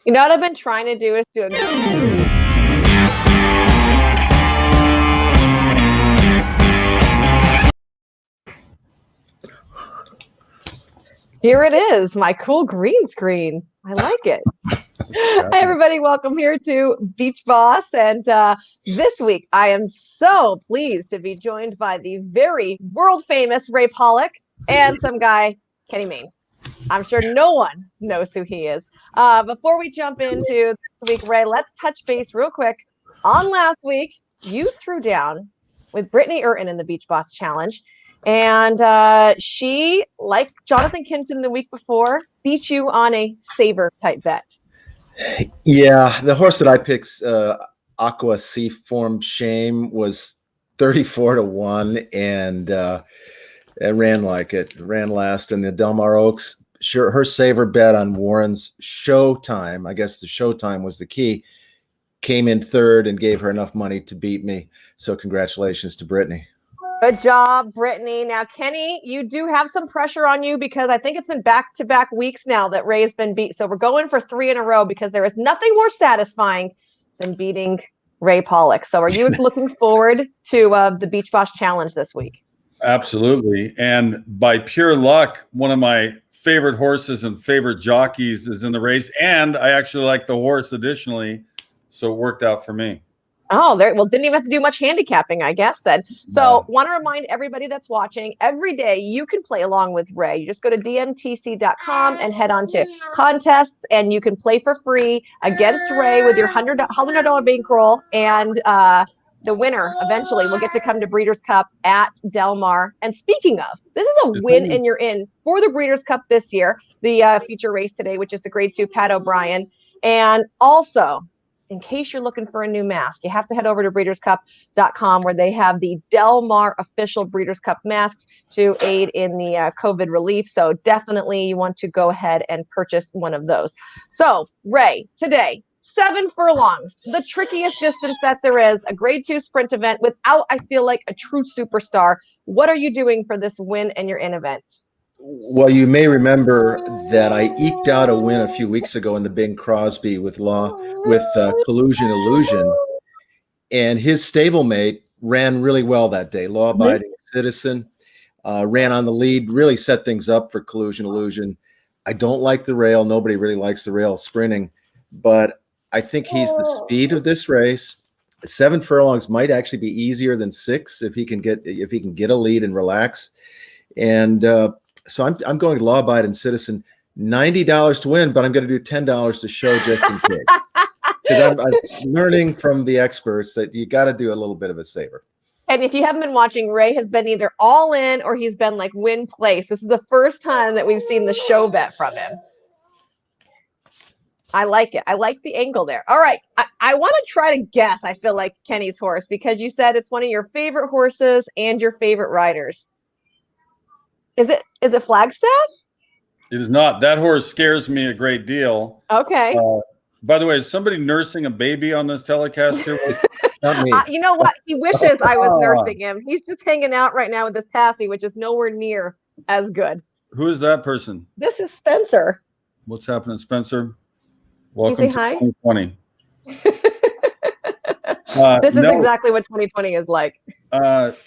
You know what I've been trying to do is do a Here it is, my cool green screen. I like it. Hi, everybody. Welcome here to Beach Boss. And this week, I am so pleased to be joined by the very world-famous Ray Paulick and some guy, Kenny Mayne. I'm sure no one knows who he is. Before we jump into this week, Ray, let's touch base real quick. On last week, you threw down with Brittany Urton in the Beach Boss Challenge. And she, like Jonathan Kinton the week before, beat you on a saver type bet. Yeah, the horse that I picked, Aqua Seaform Shame, was 34-1, and ran like it. Ran last in the Del Mar Oaks. Sure, her saver bet on Warren's Showtime, I guess the Showtime was the key, came in third and gave her enough money to beat me. So congratulations to Brittany. Good job, Brittany. Now, Kenny, you do have some pressure on you because I think it's been back-to-back weeks now that Ray's been beat. So we're going for 3 in a row because there is nothing more satisfying than beating Ray Paulick. So are you looking forward to the Beach Boss Challenge this week? Absolutely. And by pure luck, one of my favorite horses and favorite jockeys is in the race. And I actually like the horse additionally. So it worked out for me. Oh, well, didn't even have to do much handicapping, I guess, then. So want to remind everybody that's watching, every day you can play along with Ray. You just go to dmtc.com and head on to contests, and you can play for free against Ray with your $100 bankroll, and the winner eventually will get to come to Breeders' Cup at Del Mar. And speaking of, this is a win and you're in for the Breeders' Cup this year, the feature race today, which is the Grade 2 Pat O'Brien. And also, in case you're looking for a new mask, you have to head over to breederscup.com where they have the Del Mar official Breeders' Cup masks to aid in the COVID relief. So definitely you want to go ahead and purchase one of those. So, Ray, today, 7 furlongs, the trickiest distance that there is, a Grade 2 sprint event without, I feel like, a true superstar. What are you doing for this win and your in event? Well, you may remember that I eked out a win a few weeks ago in the Bing Crosby with Collusion Illusion, and his stablemate ran really well that day. Law Abiding Citizen ran on the lead, really set things up for Collusion Illusion. I don't like the rail. Nobody really likes the rail sprinting, but I think he's the speed of this race. 7 furlongs might actually be easier than 6 if he can get a lead and relax. And so I'm going to Law Abiding Citizen, $90 to win, but I'm going to do $10 to show just in case. Because I'm learning from the experts that you got to do a little bit of a saver. And if you haven't been watching, Ray has been either all in or he's been like win place. This is the first time that we've seen the show bet from him. I like it. I like the angle there. All right. I want to try to guess, I feel like, Kenny's horse, because you said it's one of your favorite horses and your favorite riders. Is it Flagstaff? It is not. That horse scares me a great deal. Okay. By the way, is somebody nursing a baby on this telecast here? Not me. You know what? He wishes I was nursing him. He's just hanging out right now with this passy, which is nowhere near as good. Who is that person? This is Spencer. What's happening, Spencer? Welcome to 2020. This is exactly what 2020 is like.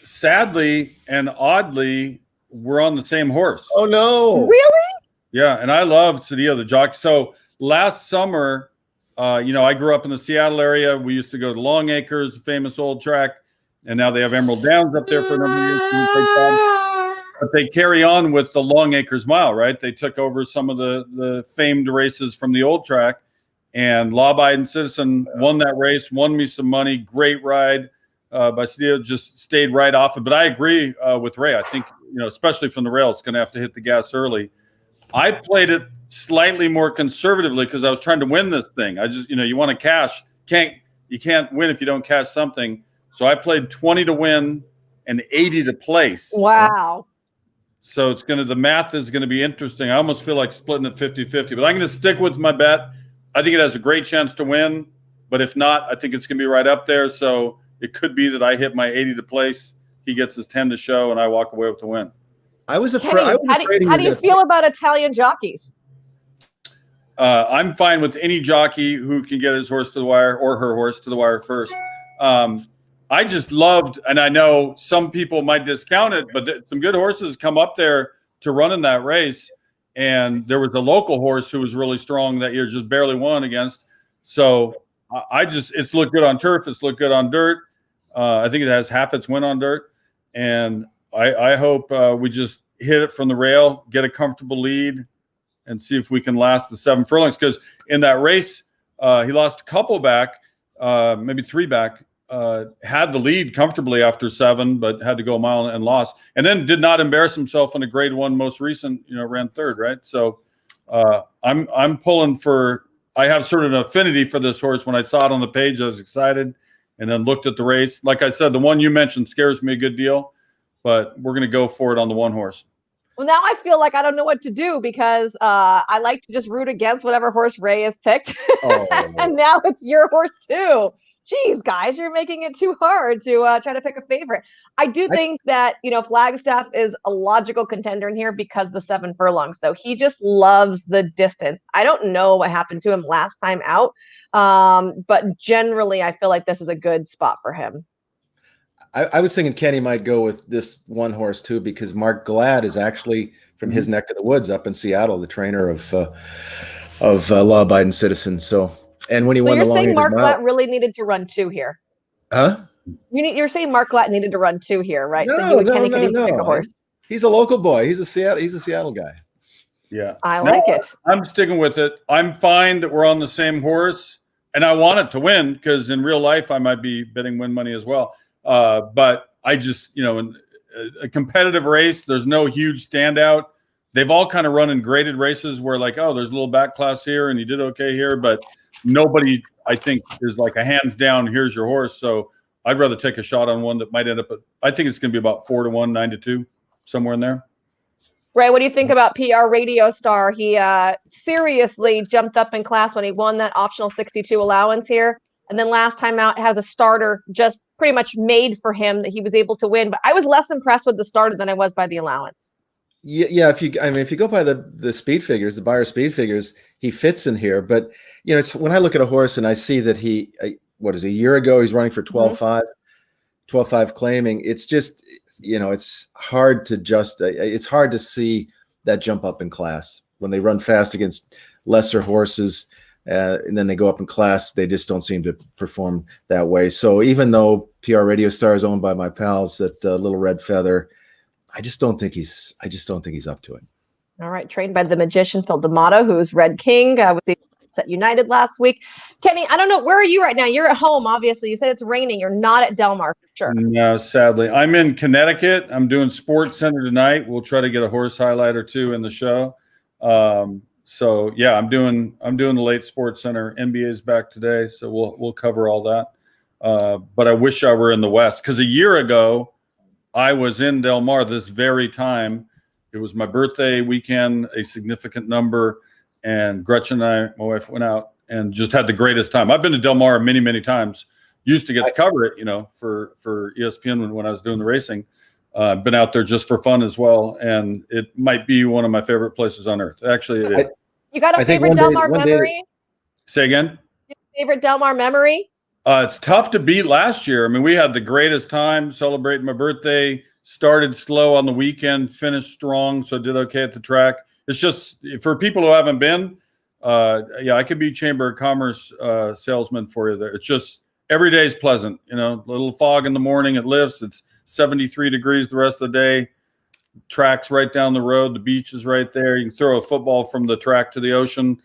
Sadly and oddly, we're on the same horse. Oh, no. Really? Yeah, and I love Cedillo, the jockey. So last summer, I grew up in the Seattle area. We used to go to Long Acres, famous old track, and now they have Emerald Downs up there for a number of years. But they carry on with the Long Acres Mile, right? They took over some of the famed races from the old track, and Law Abiding Citizen won that race, won me some money, great ride. By Cedillo, just stayed right off it. But I agree with Ray. I think, especially from the rail, it's going to have to hit the gas early. I played it slightly more conservatively because I was trying to win this thing. I just, you want to cash. You can't win if you don't cash something. So I played 20 to win and 80 to place. Wow. So the math is going to be interesting. I almost feel like splitting it 50-50. But I'm going to stick with my bet. I think it has a great chance to win. But if not, I think it's going to be right up there. So it could be that I hit my 80 to place, he gets his 10 to show, and I walk away with the win. I was afraid. How do you feel about Italian jockeys? I'm fine with any jockey who can get his horse to the wire or her horse to the wire first. I just loved, and I know some people might discount it, but some good horses come up there to run in that race. And there was a local horse who was really strong that year, just barely won against. So it's looked good on turf. It's looked good on dirt. I think it has half its win on dirt. And I hope we just hit it from the rail, get a comfortable lead, and see if we can last the 7 furlongs. Because in that race, he lost a couple back, maybe 3 back, had the lead comfortably after 7, but had to go a mile and lost. And then did not embarrass himself in a grade 1 most recent, ran 3rd, right? So I'm pulling for – I have sort of an affinity for this horse. When I saw it on the page, I was excited, and then looked at the race. Like I said, the one you mentioned scares me a good deal, but we're going to go for it on the 1 horse. Well, now I feel like I don't know what to do because I like to just root against whatever horse Ray has picked. Oh. And now it's your horse too. Geez, guys, you're making it too hard to try to pick a favorite. I do think that, Flagstaff is a logical contender in here because the 7 furlongs, though. He just loves the distance. I don't know what happened to him last time out, but generally I feel like this is a good spot for him. I was thinking Kenny might go with this 1 horse too, because Mark Glad is actually from his neck of the woods up in Seattle, the trainer of law-abiding citizens. So, and when he won the long, you're saying Mark Glad really needed to run 2 here, huh? You're saying Mark Glad needed to run 2 here, right? No, so you and Kenny could each pick a horse. He's a local boy. He's a Seattle guy. Yeah, I like it. I'm sticking with it. I'm fine that we're on the same horse, and I want it to win because in real life I might be betting win money as well. But I just, in a competitive race, there's no huge standout. They've all kind of run in graded races where there's a little back class here and you did okay here, but nobody, I think, is like a hands down, here's your horse. So I'd rather take a shot on one that might end up I think it's going to be about 4-1, 9-2, somewhere in there. Ray, what do you think about PR Radio Star? He seriously jumped up in class when he won that optional 62 allowance here. And then last time out has a starter just pretty much made for him that he was able to win. But I was less impressed with the starter than I was by the allowance. Yeah. If you go by the speed figures, the Beyer speed figures, he fits in here. But it's when I look at a horse and I see that a year ago he's running for 12.5, 12.5 claiming. It's just it's hard to see that jump up in class when they run fast against lesser horses. And then they go up in class, they just don't seem to perform that way. So even though PR Radio Star is owned by my pals at Little Red Feather, I just don't think he's up to it. All right, trained by the magician Phil D'Amato, who's Red King with the at United last week. Kenny, I don't know, where are you right now? You're at home, obviously. You said it's raining. You're not at Del Mar for sure. No, sadly. I'm in Connecticut. I'm doing Sports Center tonight. We'll try to get a horse highlight or 2 in the show. So yeah, I'm doing the late Sports Center. NBA's back today, so we'll cover all that. But I wish I were in the West because a year ago I was in Del Mar this very time. It was my birthday weekend, a significant number, and Gretchen and my wife, went out and just had the greatest time. I've been to Del Mar many, many times. Used to get to cover it, for ESPN when I was doing the racing. Been out there just for fun as well, and it might be one of my favorite places on earth. Actually, it is. You got a favorite Del Mar memory? Say again? Favorite Del Mar memory? It's tough to beat last year. I mean, we had the greatest time celebrating my birthday. Started slow on the weekend, finished strong, so did okay at the track. It's just for people who haven't been. I could be Chamber of Commerce salesman for you there. It's just every day is pleasant. Little fog in the morning, it lifts. It's 73 degrees the rest of the day. Track's right down the road. The beach is right there. You can throw a football from the track to the ocean.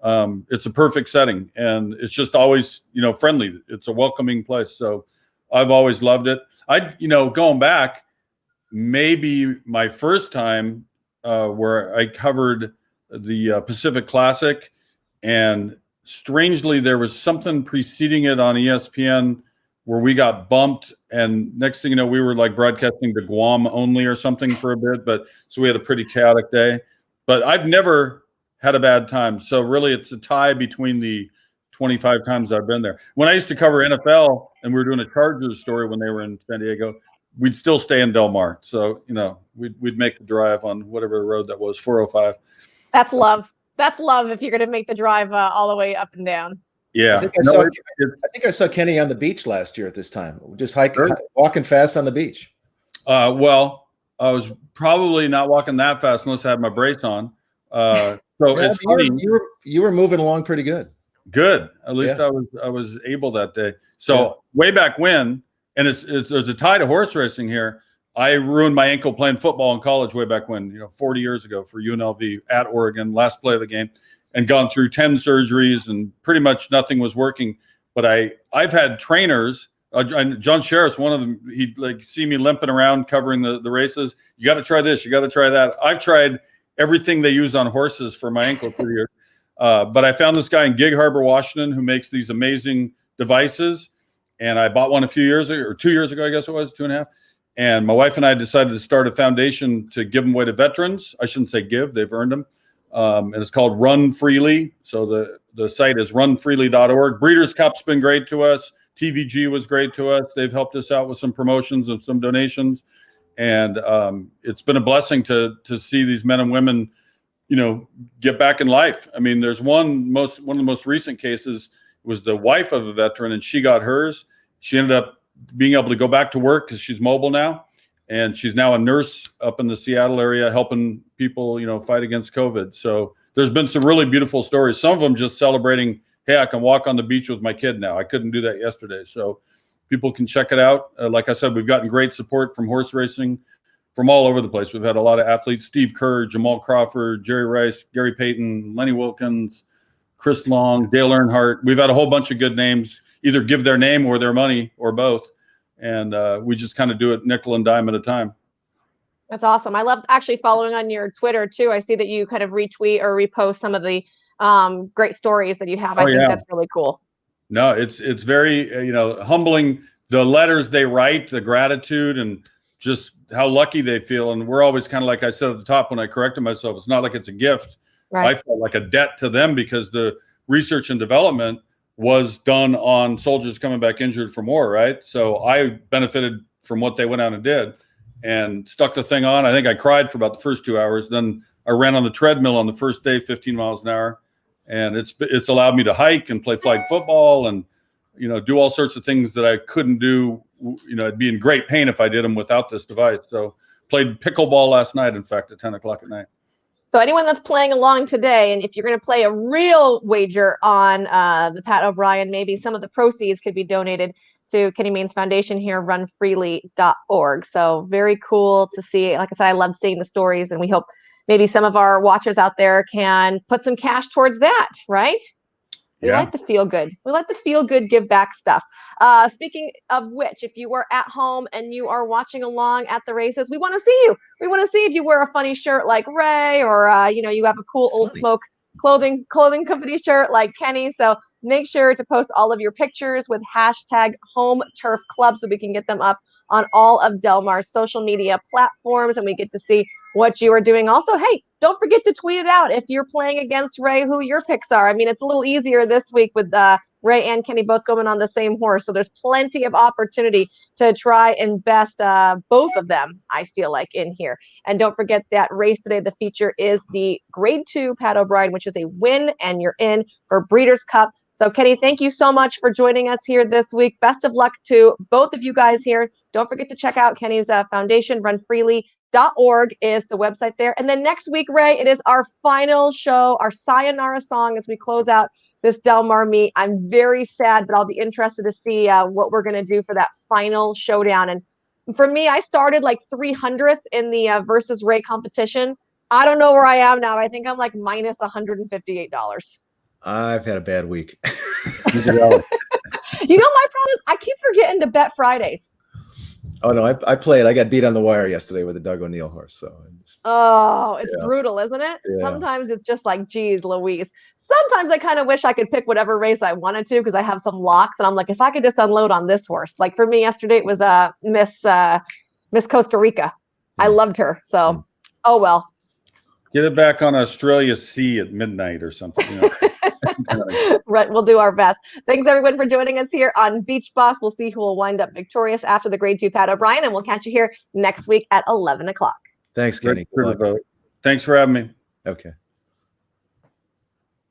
It's a perfect setting, and it's just always, friendly. It's a welcoming place. So I've always loved it. Going back, maybe my first time where I covered the Pacific Classic, and strangely, there was something preceding it on ESPN where we got bumped, and next thing you know, we were broadcasting to Guam only or something for a bit. But so we had a pretty chaotic day. But I've never had a bad time. So really, it's a tie between the 25 times I've been there. When I used to cover NFL and we were doing a Chargers story when they were in San Diego, we'd still stay in Del Mar. So we'd make the drive on whatever road that was, 405. That's love. That's love if you're going to make the drive all the way up and down. Yeah. I think I saw Kenny on the beach last year at this time, just walking fast on the beach. Well, I was probably not walking that fast unless I had my brace on. So it's funny. You were moving along pretty good. Good. At least I was able that day. So way back when, and there's a tie to horse racing here. I ruined my ankle playing football in college way back when, 40 years ago for UNLV at Oregon, last play of the game, and gone through 10 surgeries and pretty much nothing was working. But I've had trainers. John Sheriff's one of them. He'd like see me limping around covering the races. You got to try this. You got to try that. I've tried everything they use on horses for my ankle for years. But I found this guy in Gig Harbor, Washington, who makes these amazing devices. And I bought one a few years ago, or 2 years ago, I guess it was, 2.5. And my wife and I decided to start a foundation to give them away to veterans. I shouldn't say give, they've earned them. And it's called Run Freely. So the site is runfreely.org. Breeders' Cup's been great to us. TVG was great to us. They've helped us out with some promotions and some donations. And it's been a blessing to see these men and women, get back in life. I mean, there's one of the most recent cases was the wife of a veteran, and she got hers. She ended up being able to go back to work because she's mobile now. And she's now a nurse up in the Seattle area helping people, fight against COVID. So there's been some really beautiful stories. Some of them just celebrating, hey, I can walk on the beach with my kid now. I couldn't do that yesterday. So people can check it out. Like I said, we've gotten great support from horse racing from all over the place. We've had a lot of athletes, Steve Kerr, Jamal Crawford, Jerry Rice, Gary Payton, Lenny Wilkins, Chris Long, Dale Earnhardt. We've had a whole bunch of good names, either give their name or their money or both. And we just kind of do it nickel and dime at a time. That's awesome. I love actually following on your Twitter too. I see that you kind of retweet or repost some of the great stories that you have. I think that's really cool. No, it's very, humbling. The letters they write, the gratitude, and just how lucky they feel. And we're always kind of, like I said at the top when I corrected myself, it's not like it's a gift. Right. I felt like a debt to them because the research and development was done on soldiers coming back injured from war, right? So I benefited from what they went out and did and stuck the thing on. I think I cried for about the first 2 hours. Then I ran on the treadmill on the first day, 15 miles an hour. And it's allowed me to hike and play flag football and, do all sorts of things that I couldn't do. I'd be in great pain if I did them without this device. So played pickleball last night, in fact, at 10 o'clock at night. So anyone that's playing along today, and if you're going to play a real wager on the Pat O'Brien, maybe some of the proceeds could be donated to Kenny Mayne's foundation here, runfreely.org. So very cool to see. Like I said, I love seeing the stories, and we hope maybe some of our watchers out there can put some cash towards that, right? We like to feel good. We like to feel good, give back stuff. Speaking of which, if you are at home and you are watching along at the races, we want to see you. We want to see if you wear a funny shirt like Ray, or you have a cool Old Smoke clothing company shirt like Kenny. So make sure to post all of your pictures with hashtag Home Turf Club so we can get them up on all of Del Mar's social media platforms, and we get to see what you are doing. Also, hey, don't forget to tweet it out if you're playing against Ray, who your picks are. I mean, it's a little easier this week with Ray and Kenny both going on the same horse. So there's plenty of opportunity to try and best both of them, I feel like, in here. And don't forget that race today, the feature is the Grade 2 Pat O'Brien, which is a win, and you're in for Breeders' Cup. So, Kenny, thank you so much for joining us here this week. Best of luck to both of you guys here. Don't forget to check out Kenny's foundation, runfreely.org is the website there. And then next week, Ray, it is our final show, our sayonara song as we close out this Del Mar meet. I'm very sad, but I'll be interested to see what we're going to do for that final showdown. And for me, I started like 300th in the versus Ray competition. I don't know where I am now. I think I'm like minus $158. I've had a bad week. My problem is I keep forgetting to bet Fridays. Oh, no, I played. I got beat on the wire yesterday with a Doug O'Neill horse. So it's brutal, isn't it? Yeah. Sometimes it's just like, geez, Louise. Sometimes I kind of wish I could pick whatever race I wanted to because I have some locks. And I'm like, if I could just unload on this horse. Like for me yesterday, it was Miss Costa Rica. I loved her. So, oh, well. Get it back on Australia C at midnight or something. Right, we'll do our best. Thanks, everyone, for joining us here on Beach Boss. We'll see who will wind up victorious after the Grade 2 Pat O'Brien, and we'll catch you here next week at 11 o'clock. Thanks, Kenny. Thanks for having me. Okay.